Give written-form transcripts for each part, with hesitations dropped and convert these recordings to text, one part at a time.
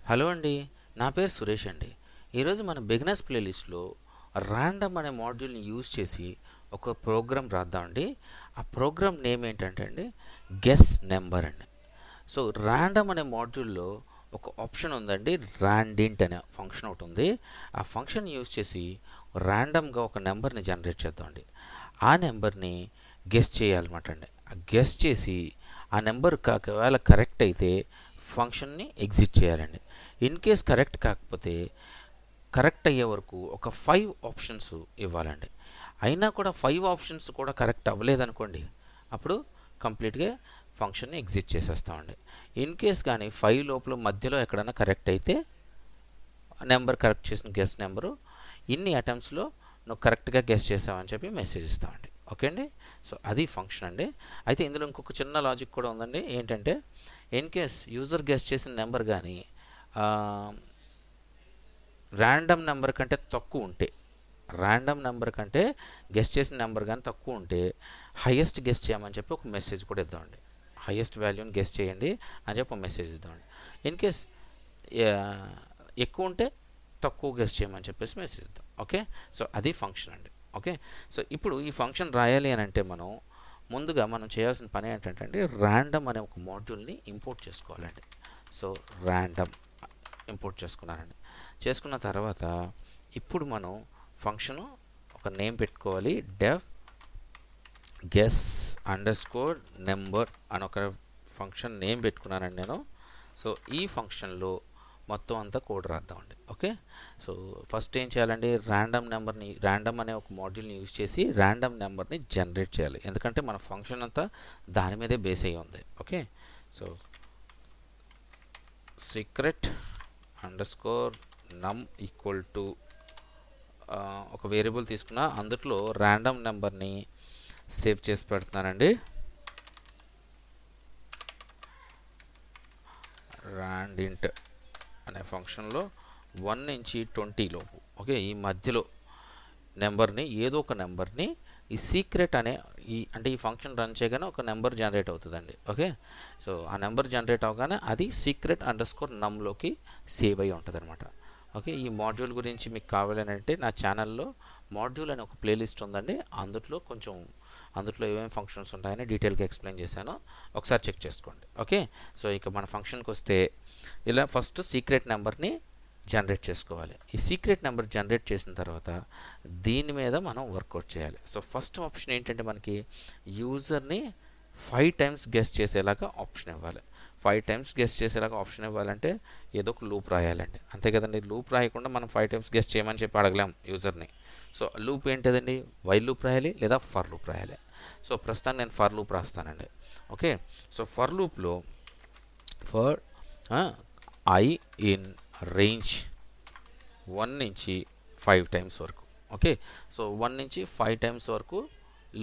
Hello అండి, నా పేరు సురేష్ అండి. ఈరోజు మన బిగినర్స్ ప్లేలిస్ట్లో ర్యాండమ్ అనే మాడ్యూల్ని యూజ్ చేసి ఒక ప్రోగ్రామ్ రాద్దామండి. ఆ ప్రోగ్రామ్ నేమ్ ఏంటంటే అండి గెస్ నెంబర్ అండి. సో ర్యాండమ్ అనే మాడ్యూల్లో ఒక ఆప్షన్ ఉందండి, ర్యాండింట్ అనే ఫంక్షన్ ఒకటి ఉంది. ఆ ఫంక్షన్ యూజ్ చేసి ర్యాండమ్గా ఒక నెంబర్ని జనరేట్ చేద్దామండి. ఆ నెంబర్ని గెస్ చేయాలన్నమాట అండి. ఆ గెస్ చేసి ఆ నెంబర్ ఒకవేళ కరెక్ట్ అయితే ఫంక్షన్ని ఎగ్జిట్ చేయాలండి. ఇన్ కేస్ కరెక్ట్ కాకపోతే కరెక్ట్ అయ్యే వరకు ఒక 5 ఆప్షన్స్ ఇవ్వాలండి. అయినా కూడా 5 ఆప్షన్స్ కూడా కరెక్ట్ అవ్వలేదనుకోండి, అప్పుడు కంప్లీట్గా ఫంక్షన్ని ఎగ్జిట్ చేసేస్తామండి. ఇన్ కేస్ కానీ 5 లోపల మధ్యలో ఎక్కడైనా కరెక్ట్ అయితే నెంబర్ కరెక్ట్ చేసిన గెస్ నెంబరు ఇన్ని అటెంప్ట్స్లో నువ్వు కరెక్ట్గా గెస్ చేసావని చెప్పి మెసేజ్ ఇస్తామండి. ఓకే అండి. సో అది ఫంక్షన్ అండి. అయితే ఇందులో ఇంకొక చిన్న లాజిక్ కూడా ఉందండి. ఏంటంటే ఇన్ కేస్ యూజర్ గెస్ చేసిన నెంబర్ కానీ ర్యాండమ్ నెంబర్ కంటే తక్కువ ఉంటే, ర్యాండమ్ నెంబర్ కంటే గెస్ చేసిన నెంబర్ కానీ తక్కువ ఉంటే హైయెస్ట్ గెస్ చేయమని చెప్పి ఒక మెసేజ్ కూడా ఇద్దామండి. హైయెస్ట్ వాల్యూని గెస్ చేయండి అని చెప్పి ఒక మెసేజ్ ఇద్దామండి. ఇన్ కేస్ ఎక్కువ ఉంటే తక్కువ గెస్ చేయమని చెప్పేసి మెసేజ్ ఇద్దాం. ఓకే, సో అది ఫంక్షన్ అండి. ఓకే, సో ఇప్పుడు ఈ ఫంక్షన్ రాయాలి అని అంటే ముందుగా మనం చేయాల్సిన పని ఏంటంటే అండి, ర్యాండమ్ అనే ఒక మాడ్యూల్ని ఇంపోర్ట్ చేసుకోవాలండి. సో ర్యాండమ్ ఇంపోర్ట్ చేసుకున్నానండి. చేసుకున్న తర్వాత ఇప్పుడు మనం ఫంక్షను ఒక నేమ్ పెట్టుకోవాలి. డెవ్ గెస్ అండర్స్కోర్ నెంబర్ అని ఒక ఫంక్షన్ నేమ్ పెట్టుకున్నానండి నేను. సో ఈ ఫంక్షన్లో మొత్తం అంతా కోడ్ రాద్దామండి. ఓకే, సో ఫస్ట్ ఏం చేయాలండి, ర్యాండమ్ అనే ఒక మాడ్యూల్ని యూజ్ చేసి ర్యాండమ్ నెంబర్ని జనరేట్ చేయాలి. ఎందుకంటే మన ఫంక్షన్ అంతా దాని మీదే బేస్ అయ్యి ఉంది. ఓకే, సో సీక్రెట్ అండర్స్కోర్ నమ్ ఈక్వల్ టు ఒక వేరియబుల్ తీసుకున్నా, అందులో ర్యాండమ్ నెంబర్ని సేవ్ చేసి పెడుతున్నానండి. ర్యాండింట్ అనే ఫంక్షన్లో 1 నుంచి 20 లోపు, ఓకే, ఈ మధ్యలో నెంబర్ని ఏదో ఒక నెంబర్ని ఈ సీక్రెట్ అనే అంటే ఈ ఫంక్షన్ రన్ చేయగానే ఒక నెంబర్ జనరేట్ అవుతుందండి. ఓకే, సో ఆ నెంబర్ జనరేట్ అవగానే అది సీక్రెట్ అండర్స్కోర్ నమ్లోకి సేవ్ అయ్యి ఉంటుంది అనమాట. ఓకే, ఈ మాడ్యూల్ గురించి మీకు కావాలని అంటే నా ఛానల్లో మాడ్యూల్ అనే ఒక ప్లేలిస్ట్ ఉందండి. అందులో ఏమేమి ఫంక్షన్స్ ఉంటాయని డీటెయిల్గా ఎక్స్ప్లెయిన్ చేశాను, ఒకసారి చెక్ చేసుకోండి. ఓకే, సో ఇక మన ఫంక్షన్కి వస్తే ఇలా ఫస్ట్ సీక్రెట్ నెంబర్ని జనరేట్ చేసుకోవాలి. ఈ సీక్రెట్ నెంబర్ జనరేట్ చేసిన తర్వాత దీని మీద మనం వర్కౌట్ చేయాలి. సో ఫస్ట్ ఆప్షన్ ఏంటంటే మనకి యూజర్ని 5 టైమ్స్ గెస్ చేసేలాగా ఆప్షన్ ఇవ్వాలి. 5 టైమ్స్ గెస్ చేసేలాగా ఆప్షన్ ఇవ్వాలంటే ఏదో ఒక లూప్ రాయాలండి. అంతే కదండి. లూప్ రాయకుండా మనం 5 టైమ్స్ గెస్ చేయమని చెప్పి అడగలేం యూజర్ని. సో లూప్ ఏంటిదండి, వైల్ లూప్ రాయాలి లేదా ఫర్ లూప్ రాయాలి. సో ప్రస్తుతానికి నేను ఫర్ లూప్ రాస్తానండి. ఓకే, సో ఫర్ లూప్లో ఫర్ ఐ ఇన్ రేంజ్ 1 నుంచి 5 టైమ్స్ వరకు. ఓకే, సో 1 నుంచి 5 టైమ్స్ వరకు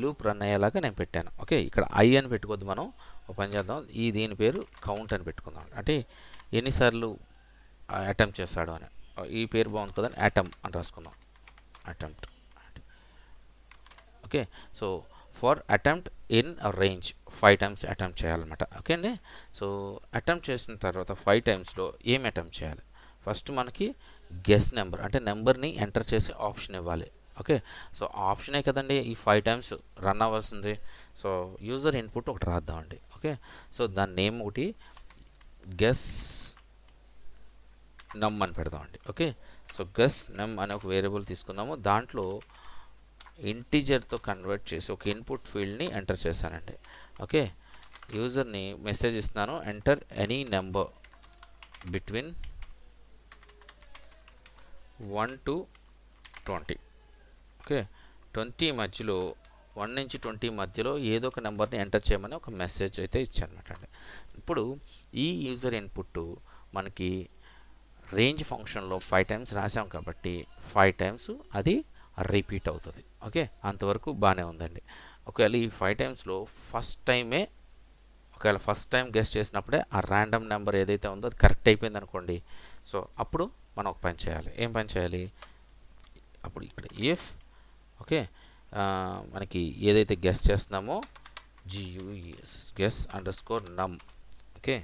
లూప్ రన్ అయ్యేలాగా నేను పెట్టాను. ఓకే, ఇక్కడ ఐ అని పెట్టుకోవద్దు, మనం ఒక పని చేద్దాం, దీని పేరు కౌంట్ అని పెట్టుకుందాం. అంటే ఎన్నిసార్లు అటెంప్ట్ చేస్తాడు అని, ఈ పేరు బాగుంది కదని అటెంప్ అని రాసుకుందాం. Attempt. Okay, so for attempt in range 5 times attempt చేయాలన్నమాట. ఓకే అండి. సో అటెంప్ట్ చేసిన తర్వాత 5 టైమ్స్లో ఏం అటెంప్ట్ చేయాలి, ఫస్ట్ మనకి గెస్ నెంబర్ అంటే నెంబర్ని ఎంటర్ చేసే ఆప్షన్ ఇవ్వాలి. ఓకే, సో ఆప్షనే కదండి ఈ 5 టైమ్స్ రన్ అవ్వాల్సింది. సో యూజర్ ఇన్పుట్ ఒకటి రాద్దామండి. ఓకే, సో దాని నేమ్ ఒకటి గెస్ నమ్ అని పెడదామండి. ఓకే, సో గెస్ నమ్ అనే ఒక వేరియబుల్ తీసుకున్నాము. దాంట్లో ఇంటీజర్తో కన్వర్ట్ చేసి ఒక ఇన్పుట్ ఫీల్డ్ని ఎంటర్ చేశానండి. ఓకే, యూజర్ని మెసేజ్ ఇస్తున్నాను, enter any number between 1 to 20. Okay, 20 మధ్యలో 1 నుంచి 20 మధ్యలో ఏదో ఒక నెంబర్ని ఎంటర్ చేయమని ఒక మెసేజ్ అయితే ఇచ్చానమాట అండి. ఇప్పుడు ఈ యూజర్ ఇన్పుట్ మనకి రేంజ్ ఫంక్షన్లో 5 టైమ్స్ రాసాం కాబట్టి 5 టైమ్స్ అది రిపీట్ అవుతుంది. ఓకే, అంతవరకు బాగానే ఉందండి. ఒకవేళ ఈ 5 టైమ్స్లో ఫస్ట్ టైం గెస్ చేసినప్పుడే ఆ ర్యాండమ్ నెంబర్ ఏదైతే ఉందో అది కరెక్ట్ అయిపోయింది అనుకోండి. సో అప్పుడు మనం ఒక పని చేయాలి. ఏం పని చేయాలి, అప్పుడు ఇక్కడ ఇఫ్ ఓకే మనకి ఏదైతే గెస్ చేస్తున్నామో guess underscore num okay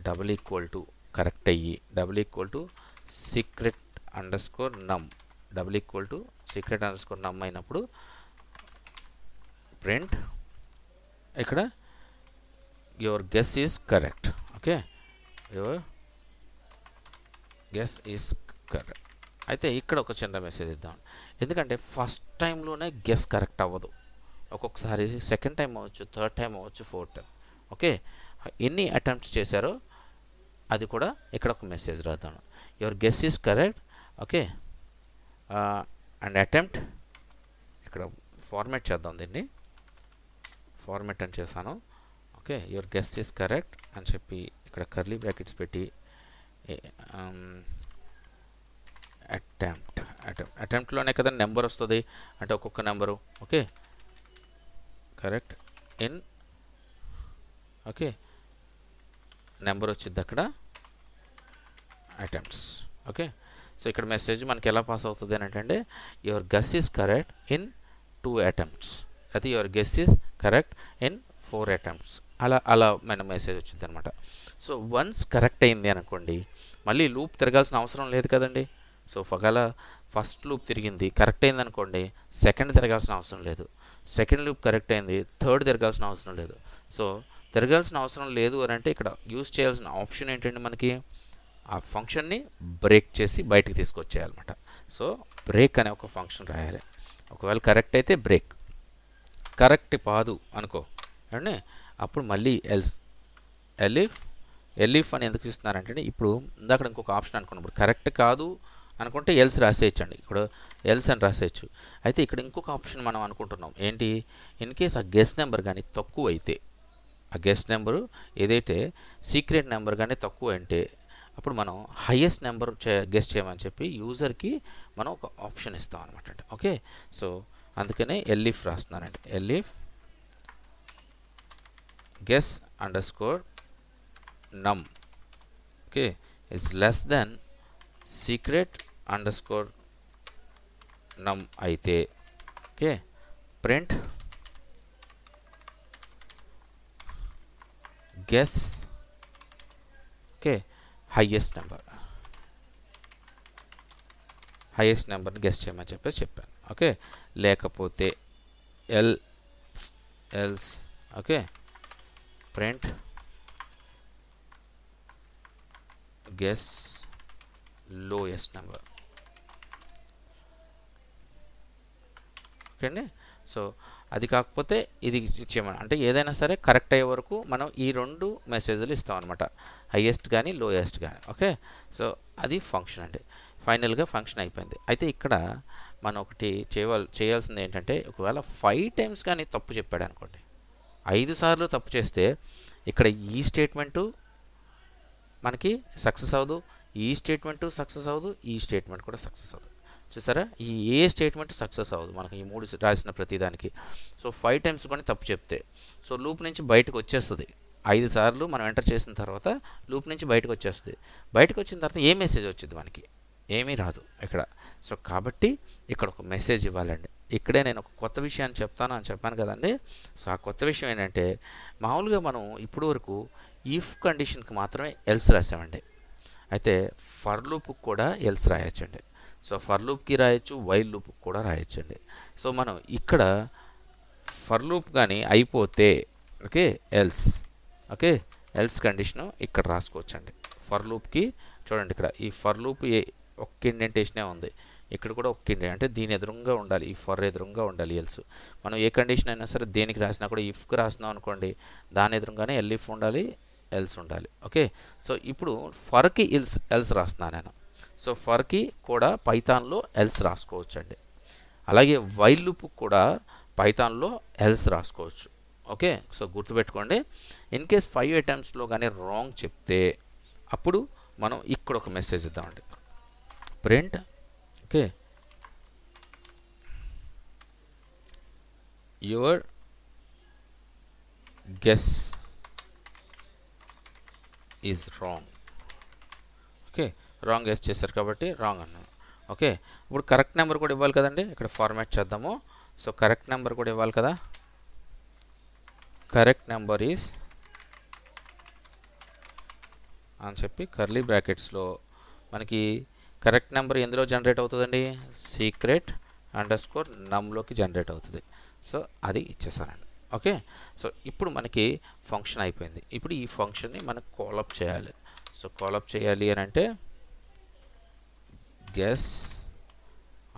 double equal to correct అయ్యి double equal to secret underscore num double equal to secret underscore num అయినప్పుడు ప్రింట్ ఇక్కడ your guess is correct. Okay, your guess is correct. అయితే ఇక్కడ ఒక చిన్న message ఇద్దాం, ఎందుకంటే first టైంలోనే గెస్ కరెక్ట్ అవ్వదు, ఒక్కొక్కసారి సెకండ్ టైం అవ్వచ్చు, థర్డ్ టైం అవ్వచ్చు, ఫోర్త్ టైం. ఓకే, ఎన్ని అటెంప్ట్స్ చేశారో అది కూడా ఇక్కడ ఒక మెసేజ్ రాద్దాను, your guess is correct. Okay, and attempt ఇక్కడ ఫార్మాట్ చేద్దాం, దీన్ని ఫార్మాట్ అని చేశాను. Okay, your guess is correct అని చెప్పి ఇక్కడ కర్లీ బ్రాకెట్స్ పెట్టి అటెంప్ట్లోనే కదా నెంబర్ వస్తుంది, అంటే ఒక్కొక్క number. Okay, correct in, okay, number వచ్చింది అక్కడ అటెంప్ట్స్. ఓకే, సో ఇక్కడ మెసేజ్ మనకి ఎలా పాస్ అవుతుంది అని అంటే your guess is correct in 2 attempts, అయితే your guess is correct in 4 attempts, అలా మన మెసేజ్ వచ్చింది అనమాట. సో వన్స్ కరెక్ట్ అయింది అనుకోండి, మళ్ళీ లూప్ తిరగాల్సిన అవసరం లేదు కదండి. సో ఒకవేళ ఫస్ట్ లూప్ తిరిగింది కరెక్ట్ అయింది అనుకోండి, సెకండ్ తిరగాల్సిన అవసరం లేదు, సెకండ్ లూప్ కరెక్ట్ అయింది, థర్డ్ తిరగాల్సిన అవసరం లేదు. సో తిరగాల్సిన అవసరం లేదు అని అంటే ఇక్కడ యూజ్ చేయాల్సిన ఆప్షన్ ఏంటంటే మనకి ఆ ఫంక్షన్ని బ్రేక్ చేసి బయటికి తీసుకొచ్చేయాలన్నమాట. సో బ్రేక్ అనే ఒక ఫంక్షన్ రాయాలి. ఒకవేళ కరెక్ట్ అయితే బ్రేక్, కరెక్ట్ కాదు అనుకో అండి, అప్పుడు మళ్ళీ ఎలిఫ్ అని ఎందుకు ఇస్తున్నారంటే ఇప్పుడు ఇందాక ఇంకొక ఆప్షన్ అనుకున్నప్పుడు కరెక్ట్ కాదు అనుకుంటే ఎల్స్ రాసేయచ్చండి, ఇప్పుడు ఎల్స్ అని రాసేయచ్చు. అయితే ఇక్కడ ఇంకొక ఆప్షన్ మనం అనుకుంటున్నాం ఏంటి, ఇన్ కేస్ ఆ గెస్ నెంబర్ కానీ తక్కువ అయితే, ఆ గెస్ నెంబరు ఏదైతే సీక్రెట్ నెంబర్ కానీ తక్కువ అంటే అప్పుడు మనం హైయెస్ట్ నెంబర్ గెస్ చేయమని చెప్పి యూజర్కి మనం ఒక ఆప్షన్ ఇస్తాం అనమాట. ఓకే, సో అందుకనే ఎలిఫ్ రాస్తున్నానండి, ఎలిఫ్ గెస్ అండర్ స్కోర్ నమ్, okay, is less than secret underscore నమ్ అయితే, okay, print guess, okay, highest నెంబర్ని గెస్ చేయమని చెప్పేసి చెప్పాను. ఓకే, లేకపోతే else, okay, print guess lowest number. Okay అండి, సో అది కాకపోతే ఇది ఇచ్చేయమని, అంటే ఏదైనా సరే కరెక్ట్ అయ్యే వరకు మనం ఈ 2 మెసేజ్లు ఇస్తాం అనమాట, హైయెస్ట్ కానీ లోయెస్ట్ కానీ. ఓకే, సో అది ఫంక్షన్ అండి. ఫైనల్గా ఫంక్షన్ అయిపోయింది. అయితే ఇక్కడ మనం ఒకటి చేయాల్సింది ఏంటంటే ఒకవేళ 5 టైమ్స్ కానీ తప్పు చెప్పాడు అనుకోండి, 5 సార్లు తప్పు చేస్తే ఇక్కడ ఈ స్టేట్మెంటు మనకి సక్సెస్ అవ్వదు, ఈ స్టేట్మెంటు సక్సెస్ అవ్వదు, ఈ స్టేట్మెంట్ కూడా సక్సెస్ అవ్వదు. చూసారా, ఈ ఏ స్టేట్మెంట్ సక్సెస్ అవ్వదు మనకి ఈ 3 రాసిన ప్రతిదానికి. సో 5 టైమ్స్ కానీ తప్పు చెప్తే సో లూప్ నుంచి బయటకు వచ్చేస్తుంది. 5 సార్లు మనం ఎంటర్ చేసిన తర్వాత లూప్ నుంచి బయటకు వచ్చేస్తుంది. బయటకు వచ్చిన తర్వాత ఏ మెసేజ్ వచ్చింది మనకి, ఏమీ రాదు ఇక్కడ. సో కాబట్టి ఇక్కడ ఒక మెసేజ్ ఇవ్వాలండి. ఇక్కడే నేను ఒక కొత్త విషయాన్ని చెప్తాను అని చెప్పాను కదండి. సో ఆ కొత్త విషయం ఏంటంటే మామూలుగా మనం ఇప్పుడు వరకు ఇఫ్ కండిషన్కి మాత్రమే ఎల్స్ రాసామండి. అయితే ఫర్ లూప్కి కూడా ఎల్స్ రాయొచ్చండి. సో ఫర్ లూప్కి రాయొచ్చు, వైల్ లూప్కి కూడా రాయొచ్చండి. సో మనం ఇక్కడ ఫర్ లూప్ కానీ అయిపోతే okay else, okay else condition ఇక్కడ రాసుకోవచ్చండి. ఫర్ లూప్కి చూడండి, ఇక్కడ ఈ ఫర్ లూప్ ఒక్క ఇండెంటేషనే ఉంది, ఇక్కడ కూడా ఒక్క ఇండెంట్, అంటే దీని ఎదురుగా ఉండాలి, ఈ ఫర్ ఎదురుగా ఉండాలి ఎల్స్. మనం ఏ కండిషన్ అయినా సరే దేనికి రాసినా కూడా ఇఫ్కి రాసినాం అనుకోండి, దాని ఎదురుగానే ఎల్ఇఫ్ ఉండాలి, ఎల్స్ ఉండాలి. ఓకే, సో ఇప్పుడు ఫర్కి ఎల్స్ రాస్తున్నాను నేను. సో ఫర్కి కూడా పైథాన్లో ఎల్స్ రాసుకోవచ్చండి. అలాగే వైల్ లూప్కి కూడా పైథాన్లో ఎల్స్ రాసుకోవచ్చు. ఓకే, సో గుర్తుపెట్టుకోండి, ఇన్ కేస్ 5 అటెంప్ట్స్లో కానీ రాంగ్ చెప్తే అప్పుడు మనం ఇక్కడ ఒక మెసేజ్ ఇద్దామండి, print okay your guess is wrong. Okay, wrong guess చేశారు కాబట్టి రాంగ్ అన్నాను. ఓకే, ఇప్పుడు కరెక్ట్ నెంబర్ కూడా ఇవ్వాలి కదండి, ఇక్కడ ఫార్మాట్ చేద్దాము. సో కరెక్ట్ నెంబర్ కూడా ఇవ్వాలి కదా, కరెక్ట్ నెంబర్ ఈజ్ అని చెప్పి కర్లీ బ్రాకెట్స్లో మనకి కరెక్ట్ నెంబర్ ఎందులో జనరేట్ అవుతుందండి, సీక్రెట్ అండర్ స్కోర్ నమ్లోకి జనరేట్ అవుతుంది. సో అది ఇచ్చేసానండి. ఓకే, సో ఇప్పుడు మనకి ఫంక్షన్ అయిపోయింది. ఇప్పుడు ఈ ఫంక్షన్ని మనకు కాలప్ చేయాలి. సో కాలప్ చేయాలి అని అంటే గెస్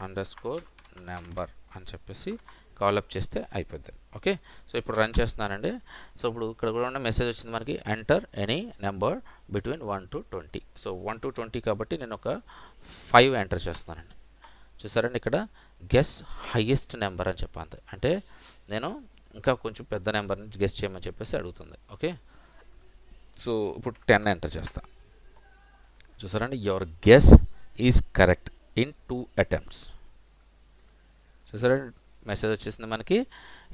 అండర్ స్కోర్ నెంబర్ అని చెప్పేసి కాలప్ చేస్తే అయిపోద్ది. ఓకే, సో ఇప్పుడు రన్ చేస్తున్నానండి. సో ఇప్పుడు ఇక్కడ కూడా మెసేజ్ వచ్చింది మనకి, enter any number between 1 to 20. So 1 to 20 కాబట్టి నేను ఒక 5 ఎంటర్ చేస్తున్నానండి. చూసారండి, ఇక్కడ గెస్ హైయెస్ట్ నెంబర్ అని చెప్పండి, అంటే నేను ఇంకా కొంచెం పెద్ద నెంబర్ని గెస్ చేయమని చెప్పేసి అడుగుతుంది. ఓకే, సో ఇప్పుడు 10 ఎంటర్ చేస్తా. చూసారండి, your guess is correct in 2 attempts. చూసారండి, మెసేజ్ వచ్చేసింది మనకి.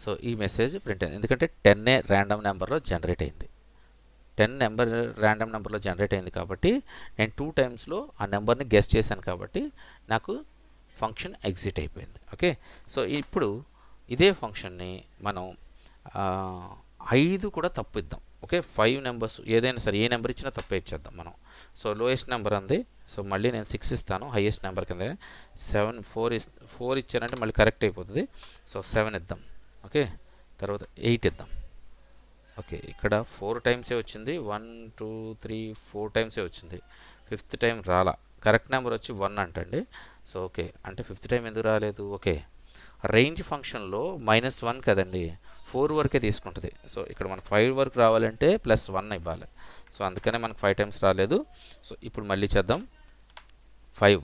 సో ఈ మెసేజ్ ప్రింట్ అయింది, ఎందుకంటే 10 ర్యాండమ్ నెంబర్లో జనరేట్ అయింది. 10 నెంబర్ ర్యాండమ్ నెంబర్లో జనరేట్ అయింది కాబట్టి నేను 2 టైమ్స్లో ఆ నెంబర్ని గెస్ చేశాను కాబట్టి నాకు ఫంక్షన్ ఎగ్జిట్ అయిపోయింది. ఓకే, సో ఇప్పుడు ఇదే ఫంక్షన్ని మనం 5 కూడా తప్పు ఇద్దాం. ఓకే, 5 నెంబర్స్ ఏదైనా సరే ఏ నెంబర్ ఇచ్చినా తప్పే ఇచ్చేద్దాం మనం. సో లోయెస్ట్ నెంబర్ అంది, సో మళ్ళీ నేను 6 ఇస్తాను హైయెస్ట్ నెంబర్ కింద. 7 4 ఇచ్చానంటే మళ్ళీ కరెక్ట్ అయిపోతుంది. సో 7 ఇద్దాం. ఓకే, తర్వాత 8 ఇద్దాం. ఓకే, ఇక్కడ 4 టైమ్సే వచ్చింది, 1 2 3 4 టైమ్సే వచ్చింది. 5th టైం రాలా, కరెక్ట్ నెంబర్ వచ్చి 1 అంటండి. సో ఓకే, అంటే 5th టైం ఎందుకు రాలేదు. ఓకే, రేంజ్ ఫంక్షన్లో -1 కదండి, 4 వరకే తీసుకుంటుంది. సో ఇక్కడ మనకు 5 వరకు రావాలంటే +1 ఇవ్వాలి. సో అందుకనే మనకు 5 టైమ్స్ రాలేదు. సో ఇప్పుడు మళ్ళీ చేద్దాం. 5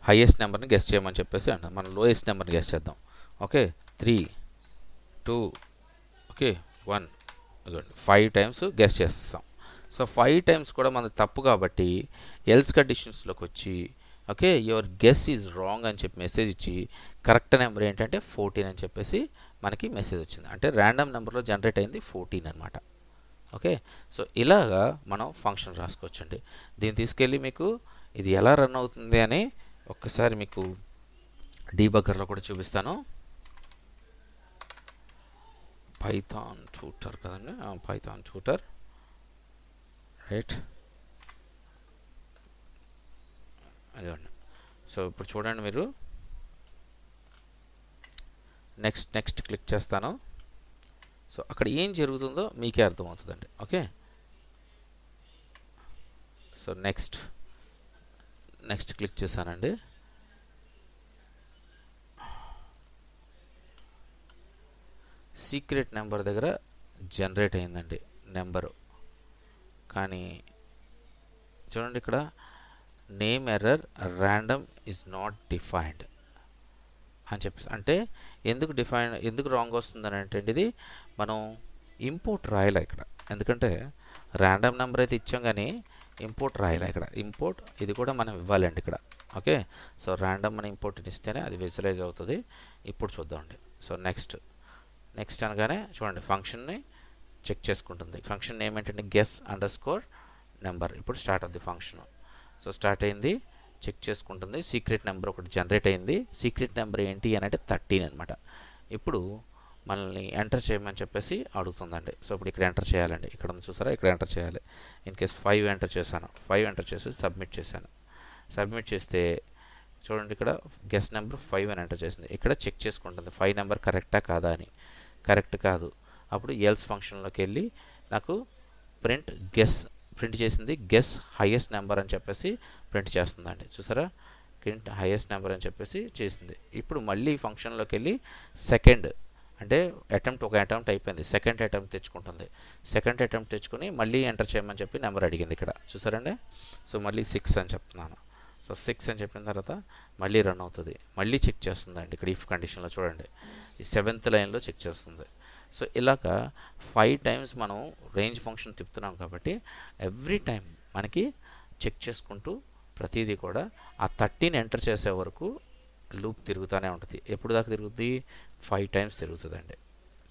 హైయెస్ట్ నెంబర్ని గెస్ చేయమని చెప్పేసి అంటాం, మనం లోయెస్ట్ నెంబర్ని గెస్ చేద్దాం. ఓకే, 3 2 ఓకే 1 5 టైమ్స్ గెస్ చేస్తాం. సో 5 టైమ్స్ కూడా మనది తప్పు కాబట్టి ఎల్స్ కండిషన్స్లోకి వచ్చి okay your guess is wrong అని చెప్పి మెసేజ్ ఇచ్చి కరెక్ట్ నెంబర్ ఏంటంటే 14 అని చెప్పేసి మనకి మెసేజ్ వచ్చింది. అంటే ర్యాండమ్ నెంబర్లో జనరేట్ అయింది 14 అనమాట. ఓకే, సో ఇలాగా మనం ఫంక్షన్ రాసుకోవచ్చండి. దీన్ని తీసుకెళ్ళి మీకు ఇది ఎలా రన్ అవుతుంది అని ఒక్కసారి మీకు డీబగ్గర్లో కూడా చూపిస్తాను. పైథాన్ ట్యూటర్ కదండి, పైథాన్ ట్యూటర్ రైట్. అదండి, సో ఇప్పుడు చూడండి మీరు, నెక్స్ట్ క్లిక్ చేస్తాను. సో అక్కడ ఏం జరుగుతుందో మీకే అర్థమవుతుందండి. ఓకే, సో నెక్స్ట్ క్లిక్ చేశానండి. సీక్రెట్ నెంబర్ దగ్గర జనరేట్ అయిందండి నెంబరు, కానీ చూడండి ఇక్కడ name error random is not defined అని చెప్పేసి, అంటే ఎందుకు రాంగ్ వస్తుందని అంటే ఇది మనం ఇంపోర్ట్ రాయాలి ఇక్కడ, ఎందుకంటే ర్యాండమ్ నెంబర్ అయితే ఇచ్చాం కానీ ఇంపోర్ట్ రాయాలి ఇక్కడ. ఇంపోర్ట్ ఇది కూడా మనం ఇవ్వాలండి ఇక్కడ. ఓకే, సో ర్యాండమ్ అని ఇంపోర్ట్ ఇస్తేనే అది విజువలైజ్ అవుతుంది. ఇప్పుడు చూద్దామండి. సో నెక్స్ట్ అనగానే చూడండి ఫంక్షన్ని చెక్ చేసుకుంటుంది. ఫంక్షన్ నేమ్ ఏంటంటే గెస్ అండర్ స్కోర్ నెంబర్. ఇప్పుడు స్టార్ట్ అవుతుంది ఫంక్షన్. సో స్టార్ట్ అయింది, చెక్ చేసుకుంటుంది. సీక్రెట్ నెంబర్ ఒకటి జనరేట్ అయింది. సీక్రెట్ నెంబర్ ఏంటి అని అంటే 13 అనమాట. ఇప్పుడు మనల్ని ఎంటర్ చేయమని చెప్పేసి అడుగుతుందండి. సో ఇప్పుడు ఇక్కడ ఎంటర్ చేయాలండి, ఇక్కడ ఉంది చూసారా, ఇక్కడ ఎంటర్ చేయాలి. ఇన్ కేస్ 5 ఎంటర్ చేశాను, 5 ఎంటర్ చేసి సబ్మిట్ చేశాను. సబ్మిట్ చేస్తే చూడండి ఇక్కడ గెస్ నెంబర్ 5 అని ఎంటర్ చేసింది. ఇక్కడ చెక్ చేసుకుంటుంది 5 నెంబర్ కరెక్టా కాదా అని. కరెక్ట్ కాదు. అప్పుడు ఎల్స్ ఫంక్షన్లోకి వెళ్ళి నాకు ప్రింట్ చేసింది గెస్ హైయెస్ట్ నెంబర్ అని చెప్పేసి ప్రింట్ చేస్తుందండి. చూసారా, ప్రింట్ హైయెస్ట్ నెంబర్ అని చెప్పేసి చేసింది. ఇప్పుడు మళ్ళీ ఫంక్షన్లోకి వెళ్ళి సెకండ్ అంటే ఒక అటెంప్ట్ అయిపోయింది, సెకండ్ అటెంప్ట్ తెచ్చుకుంటుంది. సెకండ్ అటెంప్ట్ తెచ్చుకొని మళ్ళీ ఎంటర్ చేయమని చెప్పి నెంబర్ అడిగింది ఇక్కడ. చూసారండి, సో మళ్ళీ 6 అని చెప్తున్నాను. సో 6 అని చెప్పిన తర్వాత మళ్ళీ రన్ అవుతుంది, మళ్ళీ చెక్ చేస్తుందండి. ఇక్కడ ఇఫ్ కండిషన్లో చూడండి, ఈ 7th లైన్లో చెక్ చేస్తుంది. సో ఇలాగా 5 టైమ్స్ మనం రేంజ్ ఫంక్షన్ తిప్పుతున్నాం కాబట్టి ఎవ్రీ టైం మనకి చెక్ చేసుకుంటూ ప్రతిదీ కూడా ఆ 13 ఎంటర్ చేసే వరకు లూప్ తిరుగుతూనే ఉంటుంది. ఎప్పుడు దాకా తిరుగుతుంది? 5 టైమ్స్ తిరుగుతుందండి.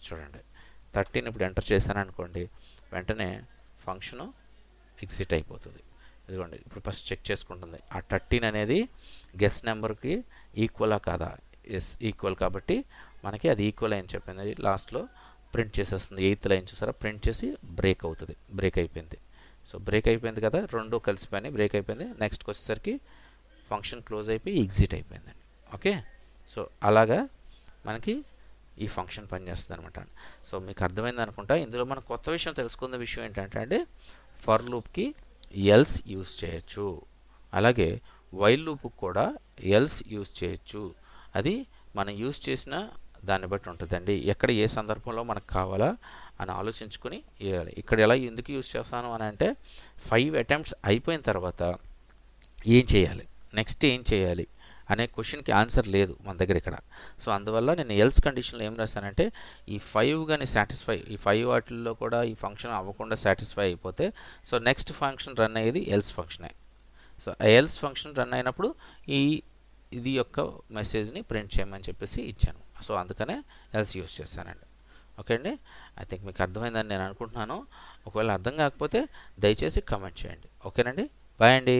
చూడండి 13 ఇప్పుడు ఎంటర్ చేశాను అనుకోండి, వెంటనే ఫంక్షను ఎగ్జిట్ అయిపోతుంది. ఇదిగోండి ఇప్పుడు ఫస్ట్ చెక్ చేసుకుంటుంది ఆ 13 అనేది గెస్ నెంబర్కి ఈక్వలా కాదా. ఎస్ ఈక్వల్ కాబట్టి మనకి అది ఈక్వల్ అని చెప్పింది. లాస్ట్లో ప్రింట్ చేసేస్తుంది. 8th లైన్ చూసారా, ప్రింట్ చేసి బ్రేక్ అవుతుంది, బ్రేక్ అయిపోయింది. సో బ్రేక్ అయిపోయింది కదా, రెండు కలిసిపోయినాయి, బ్రేక్ అయిపోయింది. నెక్స్ట్కి వచ్చేసరికి ఫంక్షన్ క్లోజ్ అయిపోయి ఎగ్జిట్ అయిపోయిందండి. ఓకే, సో అలాగా మనకి ఈ ఫంక్షన్ పనిచేస్తుంది అనమాట. సో మీకు అర్థమైంది అనుకుంటా. ఇందులో మనం కొత్త విషయం తెలుసుకున్న విషయం ఏంటంటే అండి, ఫర్ లూప్కి ఎల్స్ యూస్ చేయొచ్చు, అలాగే వైల్ లూప్కి కూడా ఎల్స్ యూస్ చేయొచ్చు. అది మనం యూస్ చేసిన దాన్ని బట్టి ఉంటుందండి, ఎక్కడ ఏ సందర్భంలో మనకు కావాలా అని ఆలోచించుకొని వేయాలి. ఇక్కడ ఎలా ఎందుకు యూస్ చేస్తాను అని అంటే 5 అటెంప్ట్స్ అయిపోయిన తర్వాత ఏం చేయాలి, నెక్స్ట్ ఏం చేయాలి అనే క్వశ్చన్కి ఆన్సర్ లేదు మన దగ్గర ఇక్కడ. సో అందువల్ల నేను ఎల్స్ కండిషన్లో ఏం రాస్తానంటే, ఈ 5 కానీ సాటిస్ఫై, ఈ 5 వాటిల్లో కూడా ఈ ఫంక్షన్ అవ్వకుండా సాటిస్ఫై అయిపోతే సో నెక్స్ట్ ఫంక్షన్ రన్ అయ్యేది ఎల్స్ ఫంక్షనే. సో ఎల్స్ ఫంక్షన్ రన్ అయినప్పుడు ఇది యొక్క మెసేజ్ని ప్రింట్ చేయమని చెప్పేసి ఇచ్చాను. సో అందుకనే ఎల్స్ యూస్ చేస్తానండి. ఓకే అండి, ఐ థింక్ మీకు అర్థమైందని నేను అనుకుంటున్నాను. ఒకవేళ అర్థం కాకపోతే దయచేసి కామెంట్ చేయండి. ఓకేనండి, బాయ్ అండి.